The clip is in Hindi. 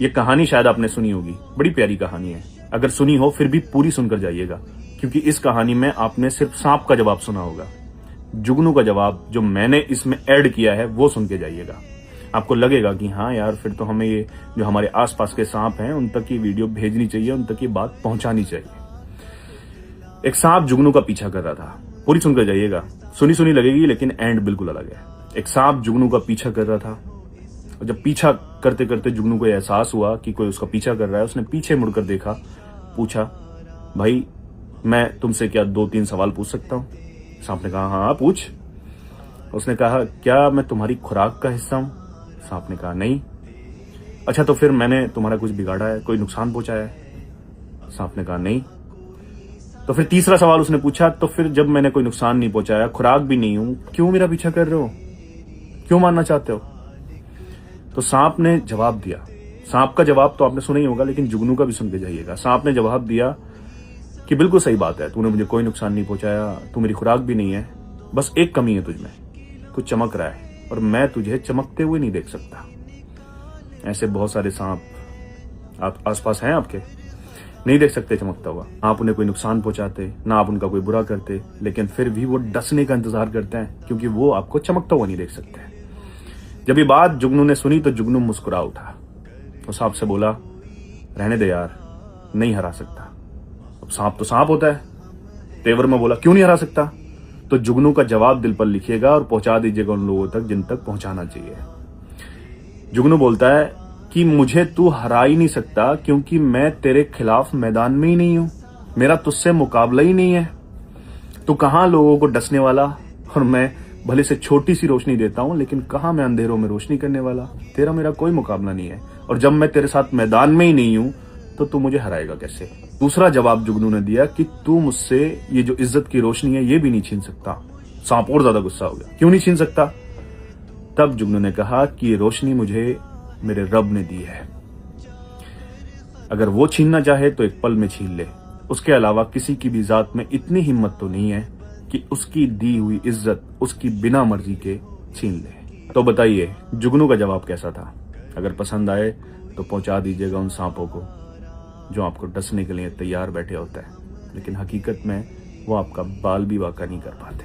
ये कहानी शायद आपने सुनी होगी, बड़ी प्यारी कहानी है। अगर सुनी हो फिर भी पूरी सुनकर जाइएगा, क्योंकि इस कहानी में आपने सिर्फ सांप का जवाब सुना होगा। जुगनू का जवाब जो मैंने इसमें ऐड किया है वो सुन के जाइएगा। आपको लगेगा कि हाँ यार, फिर तो हमें ये जो हमारे आसपास के सांप हैं उन तक ये वीडियो भेजनी चाहिए, उन तक ये बात पहुंचानी चाहिए। एक सांप जुगनू का पीछा कर रहा था। पूरी सुनकर जाइएगा, सुनी सुनी लगेगी लेकिन एंड बिल्कुल अलग है। एक सांप जुगनू का पीछा कर रहा था, और जब पीछा करते करते जुगनू को एहसास हुआ कि कोई उसका पीछा कर रहा है, उसने पीछे मुड़कर देखा, पूछा, भाई मैं तुमसे क्या 2-3 सवाल पूछ सकता हूँ? सांप ने कहा, हाँ पूछ। उसने कहा, क्या मैं तुम्हारी खुराक का हिस्सा हूं? सांप ने कहा, नहीं। अच्छा, तो फिर मैंने तुम्हारा कुछ बिगाड़ा है, कोई नुकसान पहुंचाया है? सांप ने कहा, नहीं। तो फिर तीसरा सवाल उसने पूछा, तो फिर जब मैंने कोई नुकसान नहीं पहुंचाया, खुराक भी नहीं हूं, क्यों मेरा पीछा कर रहे हो? क्यों मानना चाहते हो? तो सांप ने जवाब दिया। सांप का जवाब तो आपने सुना ही होगा, लेकिन जुगनू का भी सुन के जाइएगा। सांप ने जवाब दिया कि बिल्कुल सही बात है, तूने मुझे कोई नुकसान नहीं पहुंचाया, तू मेरी खुराक भी नहीं है, बस एक कमी है तुझमें, तू चमक रहा है और मैं तुझे चमकते हुए नहीं देख सकता। ऐसे बहुत सारे सांप आप आसपास हैं, आपके नहीं देख सकते चमकता हुआ। आप उन्हें कोई नुकसान पहुंचाते ना, आप उनका कोई बुरा करते, लेकिन फिर भी वो डसने का इंतजार करते हैं, क्योंकि वो आपको चमकता हुआ नहीं देख सकते। जब ये बात जुगनू ने सुनी तो जुगनू मुस्कुरा उठा। तो सांप से बोला, रहने दे यार, नहीं हरा सकता। अब सांप तो सांप होता है। तेवर में बोला, क्यों नहीं हरा सकता? तो जुगनू का जवाब दिल पर लिखिएगा और पहुंचा दीजिएगा उन लोगों तक जिन तक पहुंचाना चाहिए। जुगनू बोलता है कि मुझे तू हरा ही नहीं सकता, क्योंकि मैं तेरे खिलाफ मैदान में ही नहीं हूं, मेरा तुझसे मुकाबला ही नहीं है। तू कहां लोगों को डसने वाला, और मैं भले से छोटी सी रोशनी देता हूं, लेकिन कहां मैं अंधेरों में रोशनी करने वाला। तेरा मेरा कोई मुकाबला नहीं है, और जब मैं तेरे साथ मैदान में ही नहीं हूं तो तू मुझे हराएगा कैसे? दूसरा जवाब जुगनू ने दिया कि तू मुझसे ये जो इज्जत की रोशनी है ये भी नहीं छीन सकता। सांप और ज्यादा गुस्सा हो गया, क्यों नहीं छीन सकता? तब जुगनू ने कहा कि ये रोशनी मुझे मेरे रब ने दी है, अगर वो छीनना चाहे तो एक पल में छीन ले। उसके अलावा किसी की भी जात में इतनी हिम्मत तो नहीं है कि उसकी दी हुई इज्जत उसकी बिना मर्जी के छीन ले। तो बताइए जुगनू का जवाब कैसा था? अगर पसंद आए तो पहुंचा दीजिएगा उन सांपों को जो आपको डसने के लिए तैयार बैठे होते हैं, लेकिन हकीकत में वो आपका बाल भी वाका नहीं कर पाते।